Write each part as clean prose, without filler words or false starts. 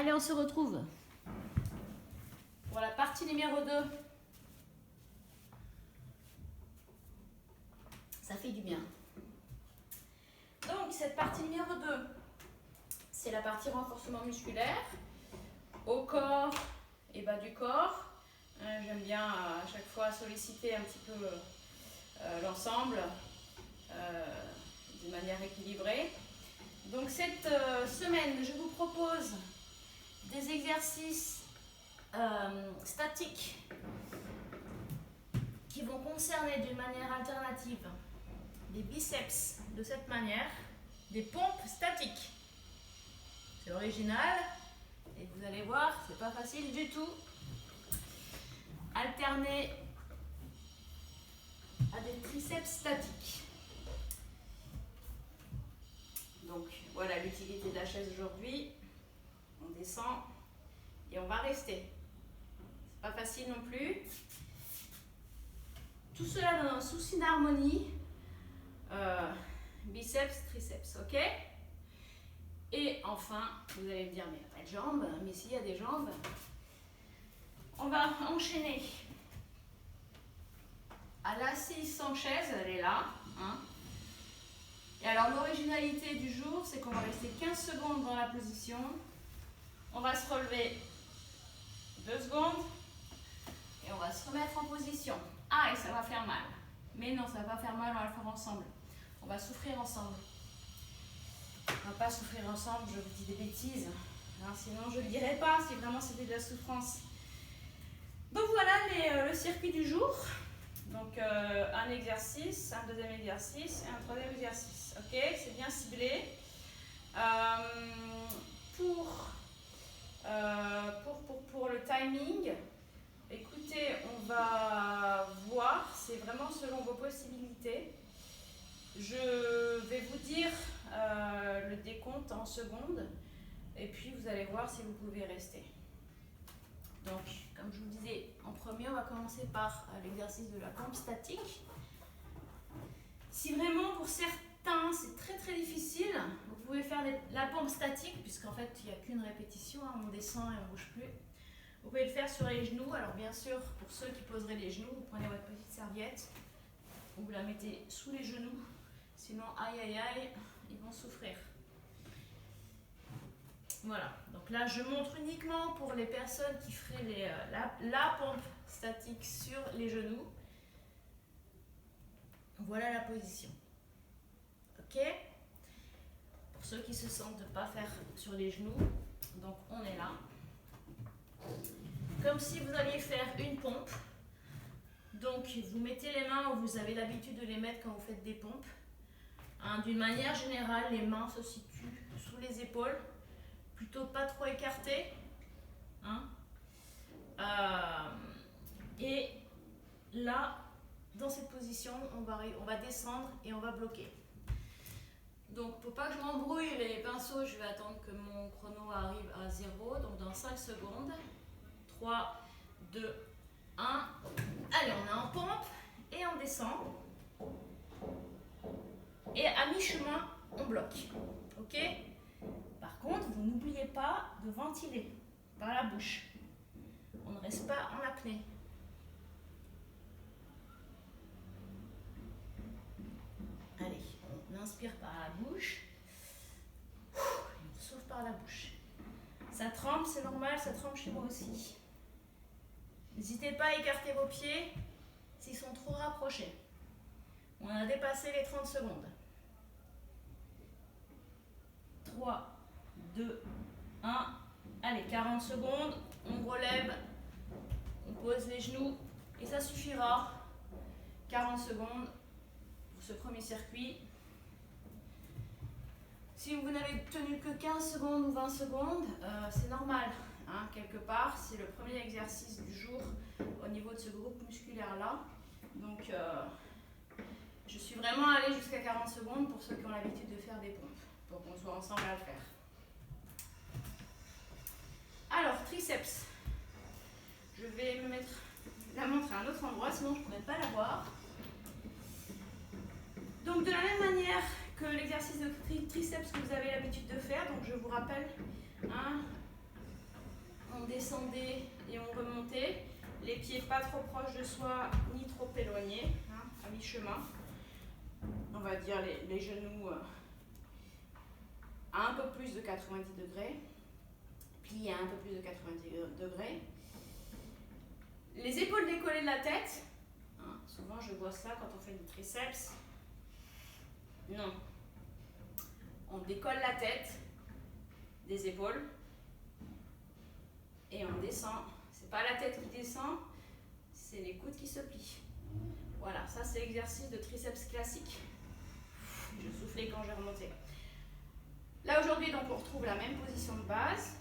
Allez, on se retrouve pour la partie numéro 2. Ça fait du bien. Donc, cette partie numéro 2, c'est la partie renforcement musculaire, au corps et bas du corps. J'aime bien à chaque fois solliciter un petit peu l'ensemble de manière équilibrée. Donc cette semaine, je vous propose des exercices statiques qui vont concerner d'une manière alternative des biceps de cette manière, des pompes statiques. C'est original et vous allez voir, c'est pas facile du tout. Alterner à des triceps statiques. Donc voilà l'utilité de la chaise aujourd'hui. On descend et on va rester. C'est pas facile non plus. Tout cela dans un souci d'harmonie. Biceps, triceps, ok? Et enfin, vous allez me dire, mais il n'y a pas de jambes, mais s'il y a des jambes, on va enchaîner. À l'assise sans chaise, elle est là. Hein. Et alors l'originalité du jour, c'est qu'on va rester 15 secondes dans la position. On va se relever 2 secondes et on va se remettre en position. Ah, et ça va faire mal. Mais non, ça va pas faire mal, on va le faire ensemble. On va souffrir ensemble. On va pas souffrir ensemble, je vous dis des bêtises. Hein, sinon, je ne le dirais pas si vraiment c'était de la souffrance. Donc voilà le circuit du jour. Donc un exercice, un deuxième exercice et un troisième exercice. Ok, c'est bien ciblé. Pour le timing, écoutez, on va voir, c'est vraiment selon vos possibilités. Je vais vous dire le décompte en secondes et puis vous allez voir si vous pouvez rester. Donc, comme je vous disais, en premier, on va commencer par l'exercice de la pompe statique. Si vraiment pour certains c'est très très difficile, vous pouvez faire la pompe statique, puisqu'en fait il n'y a qu'une répétition, hein, on descend et on ne bouge plus. Vous pouvez le faire sur les genoux. Alors bien sûr, pour ceux qui poseraient les genoux, vous prenez votre petite serviette, vous la mettez sous les genoux, sinon aïe aïe aïe, ils vont souffrir. Voilà, donc là je montre uniquement pour les personnes qui feraient la pompe statique sur les genoux. Voilà la position. Ok? Pour ceux qui se sentent de ne pas faire sur les genoux, donc on est là. Comme si vous alliez faire une pompe. Donc vous mettez les mains où vous avez l'habitude de les mettre quand vous faites des pompes. Hein, d'une manière générale, les mains se situent sous les épaules. Plutôt pas trop écarté. Hein. Et là, dans cette position, on va descendre et on va bloquer. Donc, pour pas que je m'embrouille les pinceaux, je vais attendre que mon chrono arrive à 0. Donc, dans 5 secondes. 3, 2, 1. Allez, on est en pompe et on descend. Et à mi-chemin, on bloque. Ok ? Par contre, vous n'oubliez pas de ventiler par la bouche. On ne reste pas en apnée. Allez, on inspire par la bouche. Et on souffle par la bouche. Ça tremble, c'est normal, ça tremble chez moi aussi. N'hésitez pas à écarter vos pieds s'ils sont trop rapprochés. On a dépassé les 30 secondes. 3, 2, 1. Allez, 40 secondes. On relève. On pose les genoux. Et ça suffira. 40 secondes pour ce premier circuit. Si vous n'avez tenu que 15 secondes ou 20 secondes, c'est normal. Hein, quelque part, c'est le premier exercice du jour au niveau de ce groupe musculaire-là. Donc, je suis vraiment allée jusqu'à 40 secondes pour ceux qui ont l'habitude de faire des pompes, pour qu'on soit ensemble à le faire. Alors, triceps. Je vais la montrer à un autre endroit, sinon je ne pourrais pas la voir. Donc, de la même manière que l'exercice de triceps que vous avez l'habitude de faire, donc je vous rappelle, hein, on descendait et on remontait. Les pieds pas trop proches de soi, ni trop éloignés, hein, à mi-chemin. On va dire les genoux à un peu plus de 90 degrés, pliés à un peu plus de 90 degrés. Les épaules décollées de la tête. Hein, souvent je vois ça quand on fait du triceps. Non. On décolle la tête des épaules et on descend. C'est pas la tête qui descend, c'est les coudes qui se plient. Voilà, ça c'est l'exercice de triceps classique. Je soufflais quand j'ai remonté. Là aujourd'hui, donc on retrouve la même position de base.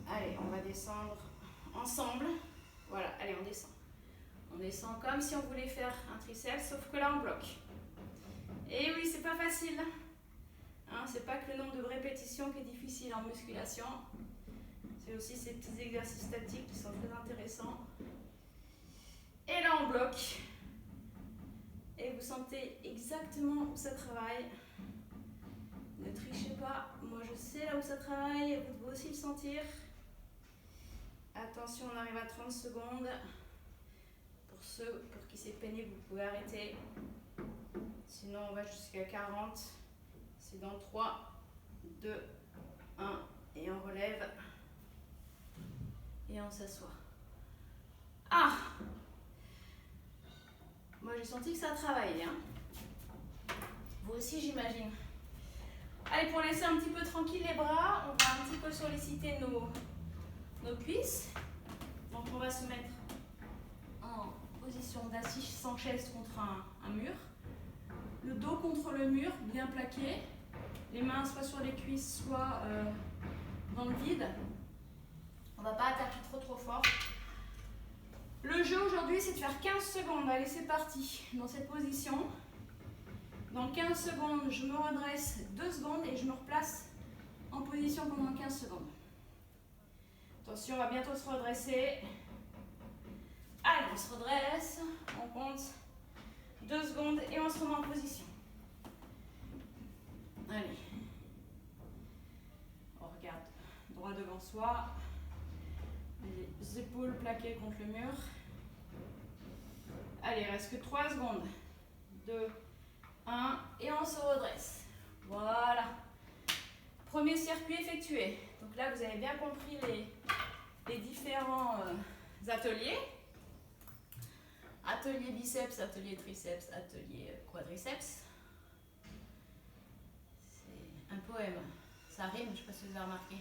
Allez, on va descendre ensemble. Voilà, allez, on descend. On descend comme si on voulait faire un triceps, sauf que là on bloque. Et oui, c'est pas facile. Hein, c'est pas que le nombre de répétitions qui est difficile en musculation. C'est aussi ces petits exercices statiques qui sont très intéressants. Et là on bloque. Et vous sentez exactement où ça travaille. Ne trichez pas. Moi je sais là où ça travaille. Vous devez aussi le sentir. Attention, on arrive à 30 secondes. Pour ceux pour qui c'est pénible, vous pouvez arrêter. Sinon, on va jusqu'à 40. C'est dans 3, 2, 1. Et on relève. Et on s'assoit. Ah! Moi, j'ai senti que ça travaillait. Hein. Vous aussi, j'imagine. Allez, pour laisser un petit peu tranquille les bras, on va un petit peu solliciter nos cuisses. Donc, on va se mettre en position d'assise sans chaise contre un mur. Le dos contre le mur, bien plaqué. Les mains soit sur les cuisses, soit dans le vide. On ne va pas attaquer trop fort. Le jeu aujourd'hui, c'est de faire 15 secondes. Allez, c'est parti. Dans cette position. Dans 15 secondes, je me redresse 2 secondes et je me replace en position pendant 15 secondes. Attention, on va bientôt se redresser. Allez, on se redresse. On compte 2 secondes et on se remet en position. Allez. On regarde droit devant soi. Les épaules plaquées contre le mur. Allez, il reste que 3 secondes. 2, 1 et on se redresse. Voilà. Premier circuit effectué. Donc là, vous avez bien compris les différents ateliers. Atelier biceps, atelier triceps, atelier quadriceps. C'est un poème. Ça rime, je ne sais pas si vous avez remarqué.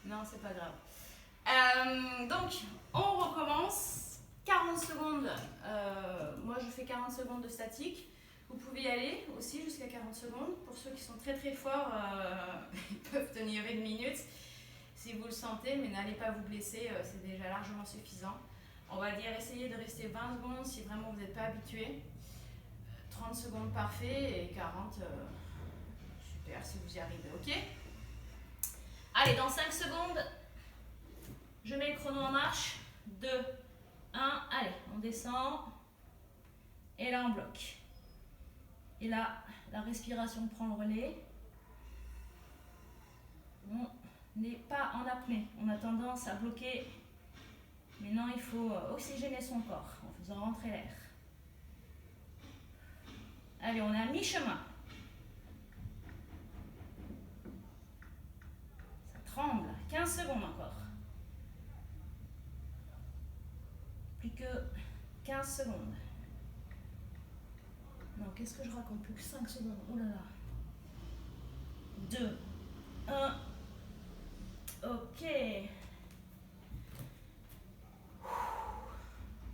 Non, c'est pas grave. Donc, on recommence. 40 secondes. Moi, je fais 40 secondes de statique. Vous pouvez y aller aussi jusqu'à 40 secondes. Pour ceux qui sont très forts, ils peuvent tenir 1 minute si vous le sentez, mais n'allez pas vous blesser, c'est déjà largement suffisant. On va dire essayez de rester 20 secondes si vraiment vous n'êtes pas habitué. 30 secondes parfait et 40 super si vous y arrivez, ok? Allez, dans 5 secondes, je mets le chrono en marche. 2, 1, allez, on descend. Et là, on bloque. Et là, la respiration prend le relais. On n'est pas en apnée. On a tendance à bloquer. Mais non, il faut oxygéner son corps en faisant rentrer l'air. Allez, on est à mi-chemin. Ça tremble. 15 secondes encore. Plus que 15 secondes. Non, qu'est-ce que je raconte? Plus que 5 secondes. Oh là là. 2, 1. Ok.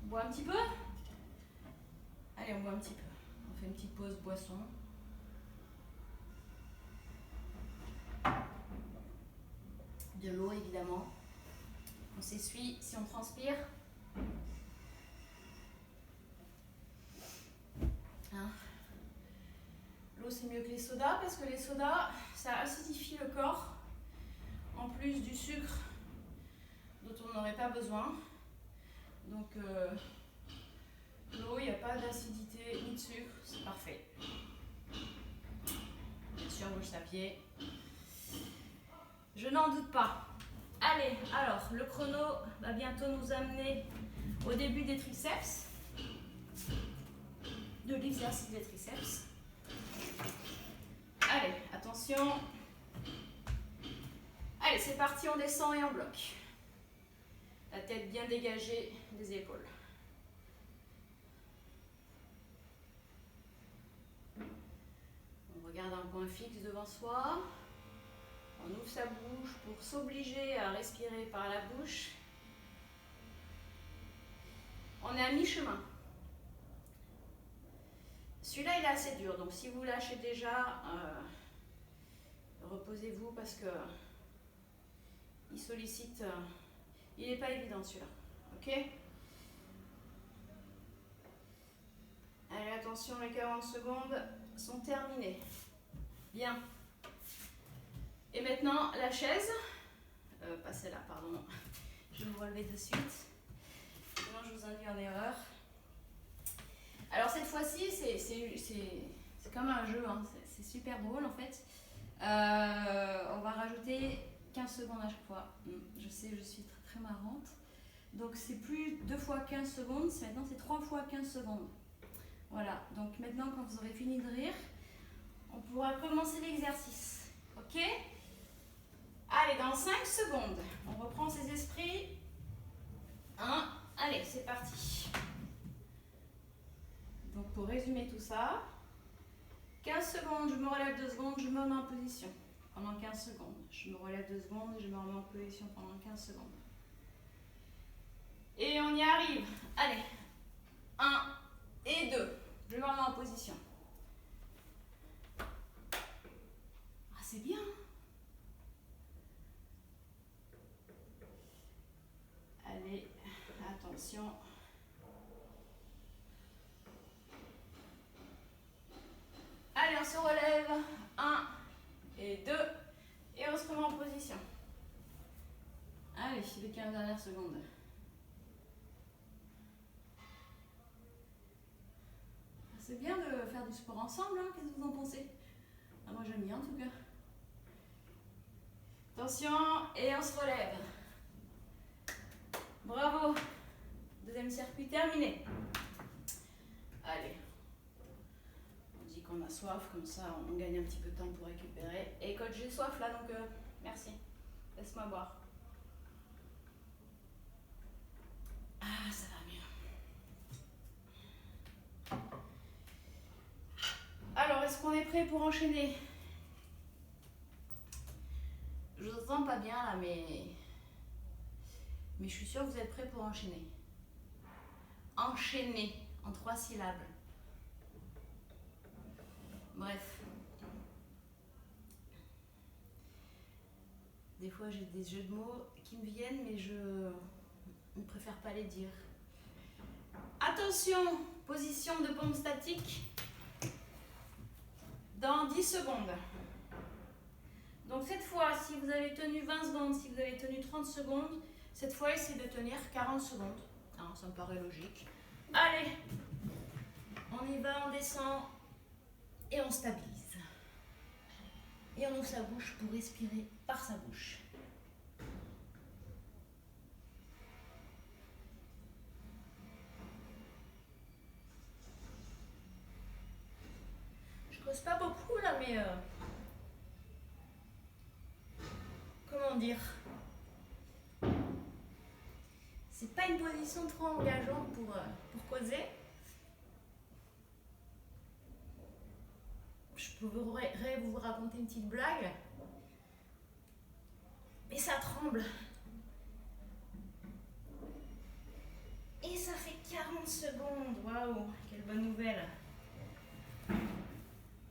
On boit un petit peu? Allez, on boit un petit peu. On fait une petite pause boisson. De l'eau, évidemment. On s'essuie si on transpire. Hein? L'eau, c'est mieux que les sodas parce que les sodas, ça acidifie le corps. En plus du sucre dont on n'aurait pas besoin. Donc, l'eau, il n'y a pas d'acidité ni de sucre, c'est parfait. Bien sûr, vous le saviez. Je n'en doute pas. Allez, alors le chrono va bientôt nous amener au début des triceps, de l'exercice des triceps. Allez, attention. Allez, c'est parti, on descend et on bloque. La tête bien dégagée des épaules. On regarde un point fixe devant soi. On ouvre sa bouche pour s'obliger à respirer par la bouche. On est à mi-chemin. Celui-là, il est assez dur, donc si vous lâchez déjà, reposez-vous parce que il sollicite. Il n'est pas évident celui-là. Ok? Allez, attention, les 40 secondes sont terminées. Bien. Et maintenant, la chaise. Pas celle-là, pardon. Je vais me relever de suite. Sinon, je vous induis en erreur. Alors, cette fois-ci, c'est comme un jeu. Hein. C'est super drôle, en fait. On va rajouter 15 secondes à chaque fois. Je sais, je suis très, très marrante. Donc, c'est plus 2 fois 15 secondes. Maintenant, c'est 3 fois 15 secondes. Voilà. Donc, maintenant, quand vous aurez fini de rire, on pourra commencer l'exercice. Ok? Allez, dans 5 secondes, on reprend ses esprits. 1, allez, c'est parti. Donc, pour résumer tout ça, 15 secondes, je me relève 2 secondes, je me remets en position. Pendant 15 secondes. Je me relève 2 secondes, je me remets en position pendant 15 secondes. Et on y arrive. Allez, 1 et 2. Je me remets en position. Ah, c'est bien. Allez, attention. Allez, on se relève. 1 et 2. Et on se remet en position. Allez, les 15 dernières secondes. C'est bien de faire du sport ensemble, hein. Qu'est-ce que vous en pensez? Ah, moi j'aime bien en tout cas. Attention, et on se relève. Bravo. Deuxième circuit terminé. Allez. On dit qu'on a soif, comme ça on gagne un petit peu de temps pour récupérer. Et coach, j'ai soif là, donc merci. Laisse-moi boire. Ah, ça va mieux. Alors, est-ce qu'on est prêt pour enchaîner? Je vous entends pas bien là, mais je suis sûre que vous êtes prêts pour enchaîner. Enchaîner en 3 syllabes. Bref. Des fois, j'ai des jeux de mots qui me viennent, mais je ne préfère pas les dire. Attention, position de pompe statique dans 10 secondes. Donc cette fois, si vous avez tenu 20 secondes, si vous avez tenu 30 secondes, cette fois, essayez de tenir 40 secondes. Hein, ça me paraît logique. Allez, on y va, on descend et on stabilise. Et on ouvre sa bouche pour respirer par sa bouche. Je creuse pas beaucoup là, mais comment dire? C'est pas une position trop engageante pour causer. Je pourrais vous raconter une petite blague, mais ça tremble. Et ça fait 40 secondes. Waouh, quelle bonne nouvelle.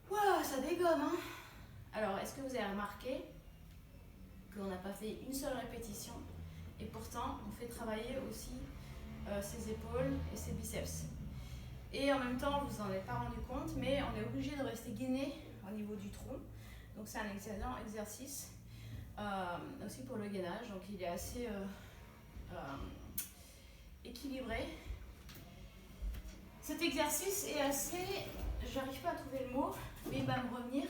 Waouh, ça dégomme, hein. Alors, est-ce que vous avez remarqué qu'on n'a pas fait une seule répétition et pourtant on fait travailler aussi ses épaules et ses biceps. Et en même temps, vous en avez pas rendu compte, mais on est obligé de rester gainé au niveau du tronc. Donc c'est un excellent exercice aussi pour le gainage. Donc il est assez équilibré. Cet exercice est assez, j'arrive pas à trouver le mot, mais il va me revenir.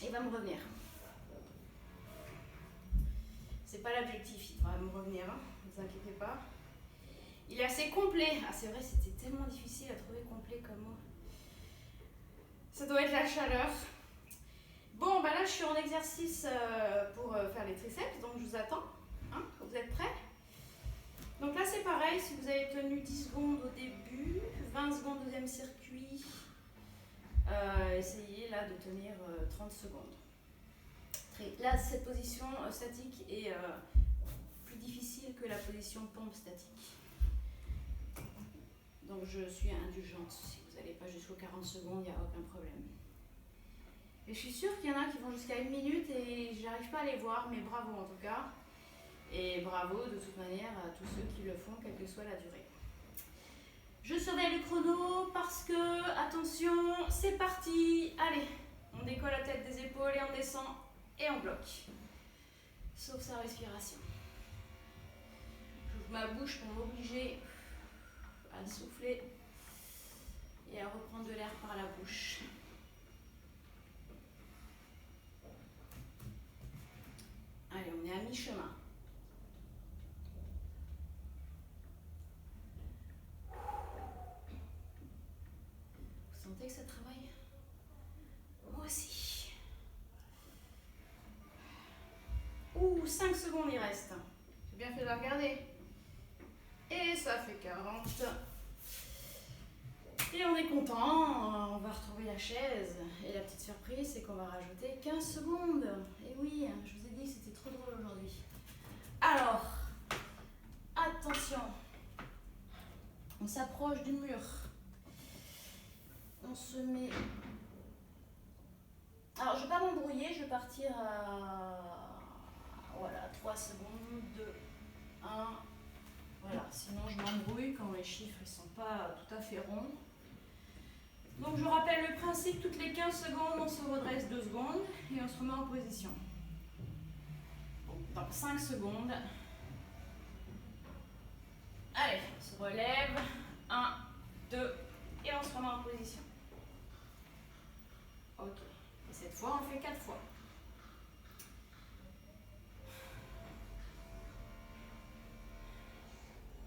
Il va me revenir. c'est pas l'objectif, il devra me revenir, hein, ne vous inquiétez pas. Il est assez complet. Ah, c'est vrai, c'était tellement difficile à trouver complet comme mot. Ça doit être la chaleur. Bon, bah là, je suis en exercice pour faire les triceps, donc je vous attends. Hein, vous êtes prêts? Donc là, c'est pareil, si vous avez tenu 10 secondes au début, 20 secondes au deuxième circuit, essayez là de tenir 30 secondes. Là, cette position statique est plus difficile que la position pompe statique. Donc je suis indulgente. Si vous n'allez pas jusqu'aux 40 secondes, il n'y a aucun problème. Et je suis sûre qu'il y en a qui vont jusqu'à 1 minute et j'arrive pas à les voir, mais bravo en tout cas. Et bravo de toute manière à tous ceux qui le font, quelle que soit la durée. Je surveille le chrono parce que, attention, c'est parti. Allez, on décolle la tête des épaules et on descend et on bloque. Sauf sa respiration. J'ouvre ma bouche pour m'obliger à souffler et à reprendre de l'air par la bouche. Allez, on est à mi-chemin. Vous sentez que ça travaille? Moi aussi. Ouh, 5 secondes il reste. J'ai bien fait de la regarder. Et ça fait 40. Et on est content, on va retrouver la chaise. Et la petite surprise, c'est qu'on va rajouter 15 secondes. Et oui, je vous ai dit que c'était trop drôle aujourd'hui. Alors, attention. On s'approche du mur. On se met... Alors, je ne vais pas m'embrouiller, je vais partir à... Voilà, 3 secondes, 2, 1... Voilà, sinon je m'embrouille quand les chiffres ne sont pas tout à fait ronds. Donc je rappelle le principe, toutes les 15 secondes, on se redresse 2 secondes et on se remet en position. Donc 5 secondes. Allez, on se relève. 1, 2, et on se remet en position. Ok, et cette fois on fait 4 fois.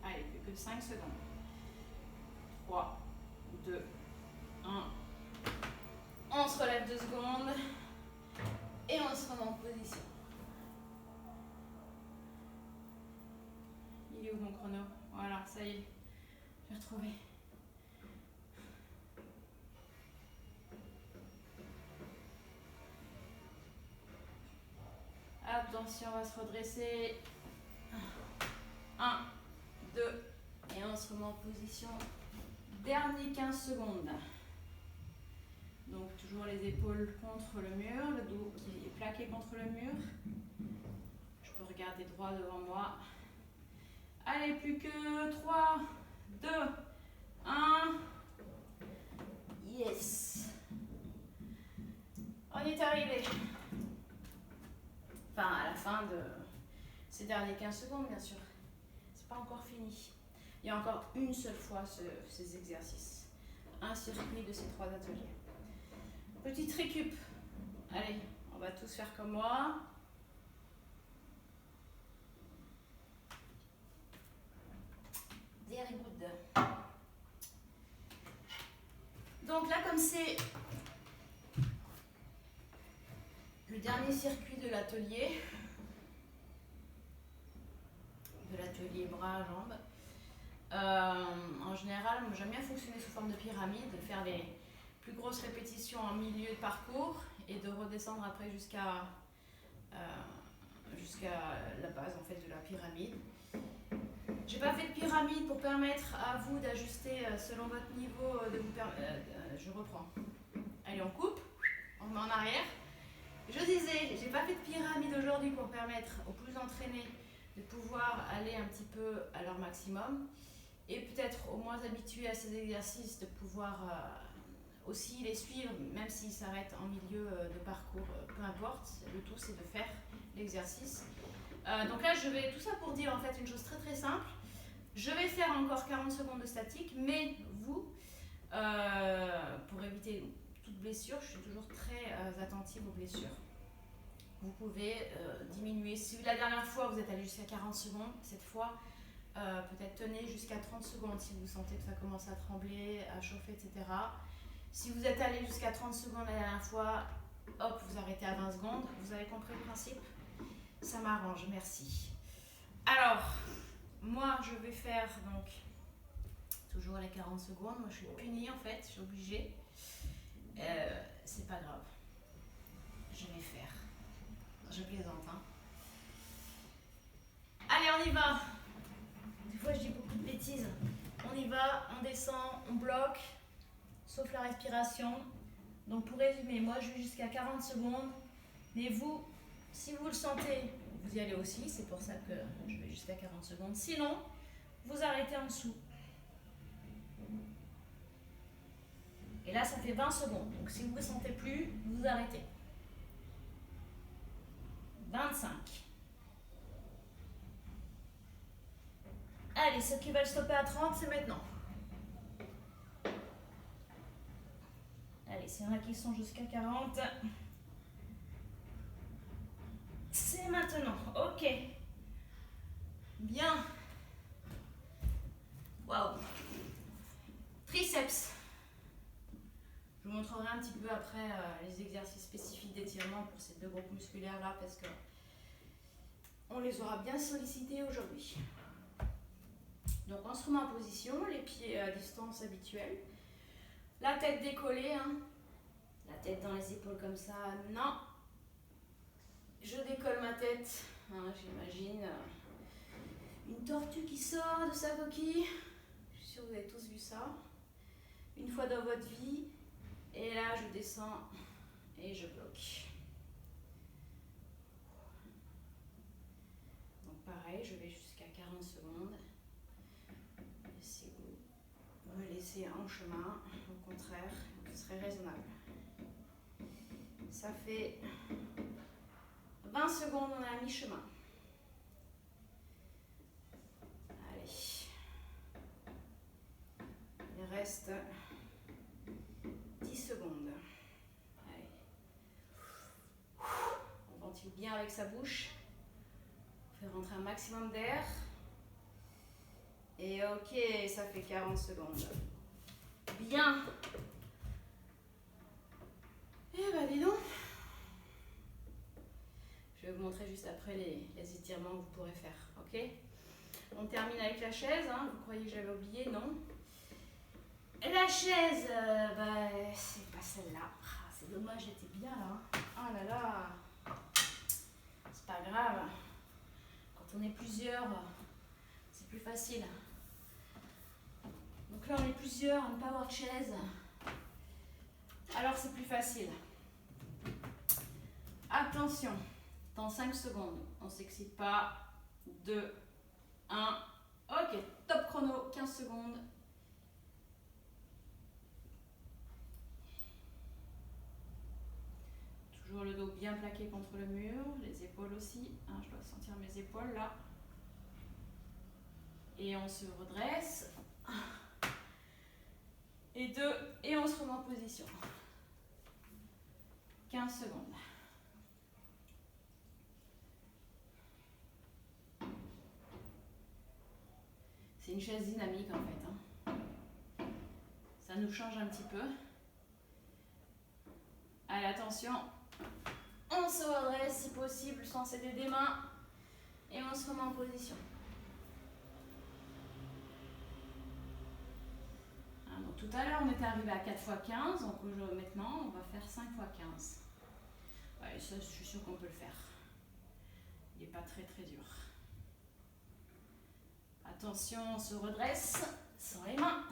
Allez, plus que 5 secondes. 3, 2, 1. On se relève 2 secondes. Et on se remet en position. Il est où mon chrono? Voilà, ça y est. J'ai retrouvé. Attention, on va se redresser. 1, 2, et on se remet en position. Dernier 15 secondes. Donc toujours les épaules contre le mur, le dos qui est plaqué contre le mur. Je peux regarder droit devant moi. Allez, plus que 3, 2, 1. Yes. On est arrivé. Enfin, à la fin de ces derniers 15 secondes, bien sûr. C'est pas encore fini. Il y a encore une seule fois ces exercices. Un circuit de ces 3 ateliers. Petite récup. Allez, on va tous faire comme moi. Very good. Donc là, comme c'est le dernier circuit de l'atelier bras-jambes, en général, moi j'aime bien fonctionner sous forme de pyramide, de faire les plus grosses répétitions en milieu de parcours et de redescendre après jusqu'à la base en fait de la pyramide. J'ai pas fait de pyramide pour permettre à vous d'ajuster selon votre niveau je reprends. Allez, on coupe, on met en arrière. Je disais, j'ai pas fait de pyramide aujourd'hui pour permettre aux plus entraînés de pouvoir aller un petit peu à leur maximum et peut-être aux moins habitués à ces exercices de pouvoir aussi les suivre même s'ils s'arrêtent en milieu de parcours, peu importe, le tout c'est de faire l'exercice. Donc là je vais, tout ça pour dire en fait une chose très très simple, je vais faire encore 40 secondes de statique, mais vous, pour éviter toute blessure, je suis toujours très attentive aux blessures. vous pouvez diminuer. Si la dernière fois vous êtes allé jusqu'à 40 secondes, cette fois peut-être tenez jusqu'à 30 secondes si vous sentez que ça commence à trembler, à chauffer, etc. Si vous êtes allé jusqu'à 30 secondes la dernière fois, hop, vous arrêtez à 20 secondes. Vous avez compris le principe? Ça m'arrange, merci. Alors, moi je vais faire donc toujours les 40 secondes. Moi je suis punie en fait, je suis obligée. C'est pas grave. Je vais faire. Je plaisante, hein. Allez, on y va. Des fois, je dis beaucoup de bêtises. On y va, on descend, on bloque, sauf la respiration. Donc, pour résumer, moi, je vais jusqu'à 40 secondes. Mais vous, si vous le sentez, vous y allez aussi. C'est pour ça que je vais jusqu'à 40 secondes. Sinon, vous arrêtez en dessous. Et là, ça fait 20 secondes. Donc, si vous ne le sentez plus, vous arrêtez. 25. Allez, ceux qui veulent stopper à 30, c'est maintenant. Allez, s'il y en a qui sont jusqu'à 40, c'est maintenant. Ok. Bien. Waouh. Triceps. Je vous montrerai un petit peu après les exercices spécifiques d'étirement pour ces deux groupes musculaires là parce que on les aura bien sollicités aujourd'hui. Donc on se remet en position, les pieds à distance habituelle, la tête décollée, hein. La tête dans les épaules comme ça, non. Je décolle ma tête, hein, j'imagine une tortue qui sort de sa coquille. Je suis sûre que vous avez tous vu ça. Une fois dans votre vie. Et là, je descends et je bloque. Donc pareil, je vais jusqu'à 40 secondes. Et si vous me laissez en chemin, au contraire, ce serait raisonnable. Ça fait 20 secondes, on est à mi-chemin. Allez. Il reste 10 secondes. Allez. On ventile bien avec sa bouche. On fait rentrer un maximum d'air. Et ok, ça fait 40 secondes. Bien. Eh ben dis donc. Je vais vous montrer juste après les étirements que vous pourrez faire. Ok? On termine avec la chaise. Hein. Vous croyez que j'avais oublié? Non. Et la chaise, c'est pas celle-là. Ah, c'est dommage, j'étais bien là. Oh là là. C'est pas grave. Quand on est plusieurs, c'est plus facile. Donc là, on est plusieurs à ne pas avoir de chaise. Alors, c'est plus facile. Attention, dans 5 secondes, on ne s'excite pas. 2, 1. Ok, top chrono, 15 secondes. Toujours le dos bien plaqué contre le mur, les épaules aussi. Hein, je dois sentir mes épaules là. Et on se redresse. Et 2, et on se remet en position. 15 secondes. C'est une chaise dynamique en fait. Hein. Ça nous change un petit peu. Allez, attention. On se redresse si possible sans s'aider des mains. Et on se remet en position. Donc, tout à l'heure, on était arrivé à 4 x 15. Donc maintenant, on va faire 5 x 15. Ouais, ça, je suis sûre qu'on peut le faire. Il n'est pas très très dur. Attention, on se redresse sans les mains.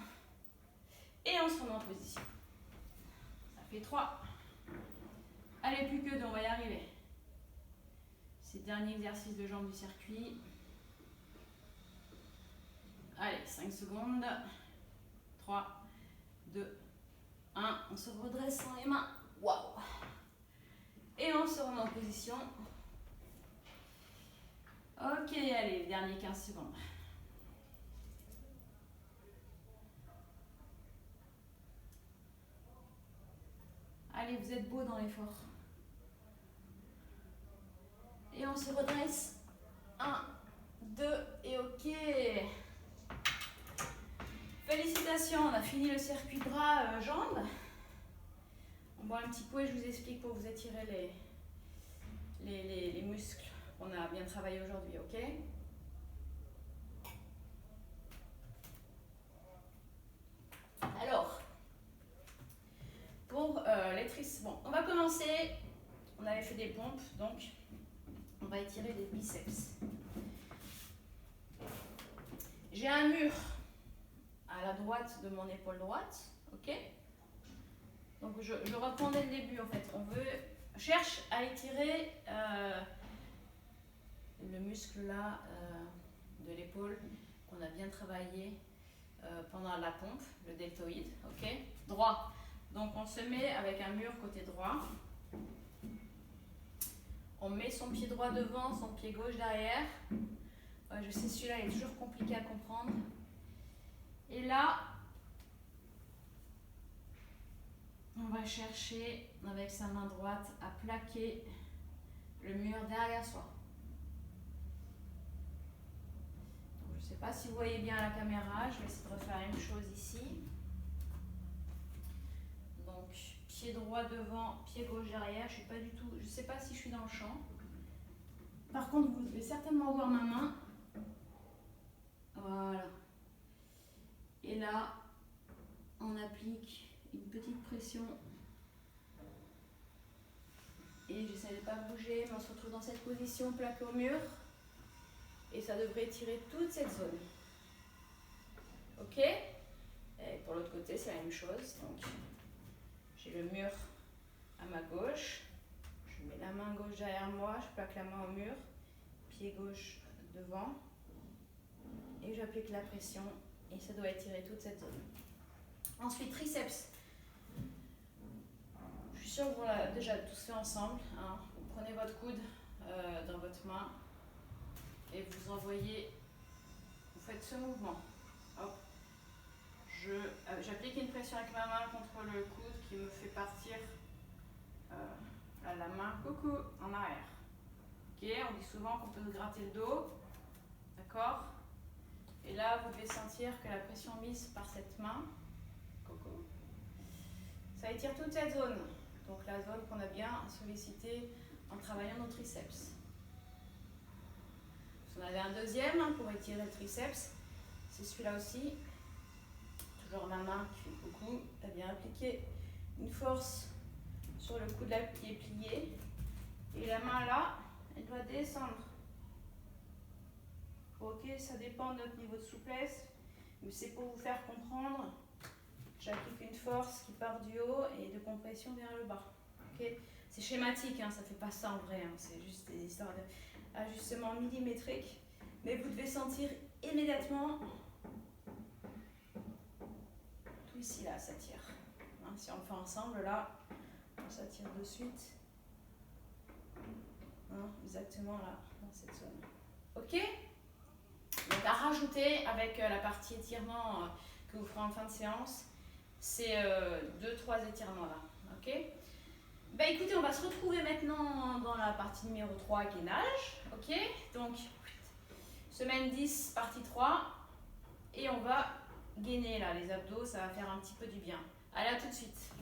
Et on se remet en position. Ça fait 3. Allez, plus que 2, on va y arriver. C'est le dernier exercice de jambes du circuit. Allez, 5 secondes. 3, 2, 1. On se redresse sans les mains. Waouh! Et on se remet en position. Ok, allez, dernier 15 secondes. Allez, vous êtes beaux dans l'effort. Et on se redresse. 1, 2 et ok. Félicitations, on a fini le circuit bras-jambes. On boit un petit coup et je vous explique pour vous étirer les muscles qu'on a bien travaillé aujourd'hui, ok? Alors, pour les triceps, bon, on va commencer. On avait fait des pompes, donc on va étirer les biceps. J'ai un mur à la droite de mon épaule droite, ok? Donc je reprends dès le début en fait. Cherche à étirer le muscle là de l'épaule qu'on a bien travaillé pendant la pompe, le deltoïde, ok? Droit. Donc on se met avec un mur côté droit. On met son pied droit devant, son pied gauche derrière. Ouais, je sais, celui-là est toujours compliqué à comprendre. Et là, on va chercher avec sa main droite à plaquer le mur derrière soi. Donc, je ne sais pas si vous voyez bien à la caméra, je vais essayer de refaire la même chose ici. Donc, pied droit devant, pied gauche derrière. Je ne sais pas si je suis dans le champ. Par contre, vous devez certainement voir ma main. Voilà. Et là, on applique une petite pression. Et j'essaie de ne pas bouger, mais on se retrouve dans cette position plaquée au mur. Et ça devrait étirer toute cette zone. Ok? Et pour l'autre côté, c'est la même chose. Donc, j'ai le mur à ma gauche. Je mets la main gauche derrière moi, je plaque la main au mur. Pied gauche devant. Et j'applique la pression. Et ça doit étirer toute cette zone. Ensuite, triceps. Je suis sûre que vous l'avez déjà tous fait ensemble. Hein. Vous prenez votre coude dans votre main et vous envoyez, vous faites ce mouvement. Hop. J'applique une pression avec ma main contre le coude qui me fait partir la main coucou en arrière. Ok, on dit souvent qu'on peut gratter le dos. D'accord? Et là, vous devez sentir que la pression mise par cette main, coucou, ça étire toute cette zone. Donc la zone qu'on a bien sollicitée en travaillant nos triceps. On avait un deuxième pour étirer le triceps. C'est celui-là aussi. Toujours ma main qui fait coucou. Elle vient appliquer une force sur le coude qui est plié. Et la main là, elle doit descendre. Ok, ça dépend de notre niveau de souplesse. Mais c'est pour vous faire comprendre. J'applique une force qui part du haut et de compression vers le bas. Okay, c'est schématique, hein, ça ne fait pas ça en vrai. Hein, c'est juste des histoires d'ajustement millimétrique. Mais vous devez sentir immédiatement tout ici, là, ça tire. Hein, si on le fait ensemble, là, ça tire de suite. Hein, exactement là, dans cette zone. Ok? Donc à rajouter avec la partie étirement que vous ferez en fin de séance, c'est 2-3 étirements là. Ok? Ben écoutez, on va se retrouver maintenant dans la partie numéro 3 gainage. Ok? Donc, semaine 10, partie 3. Et on va gainer là les abdos, ça va faire un petit peu du bien. Allez, à tout de suite.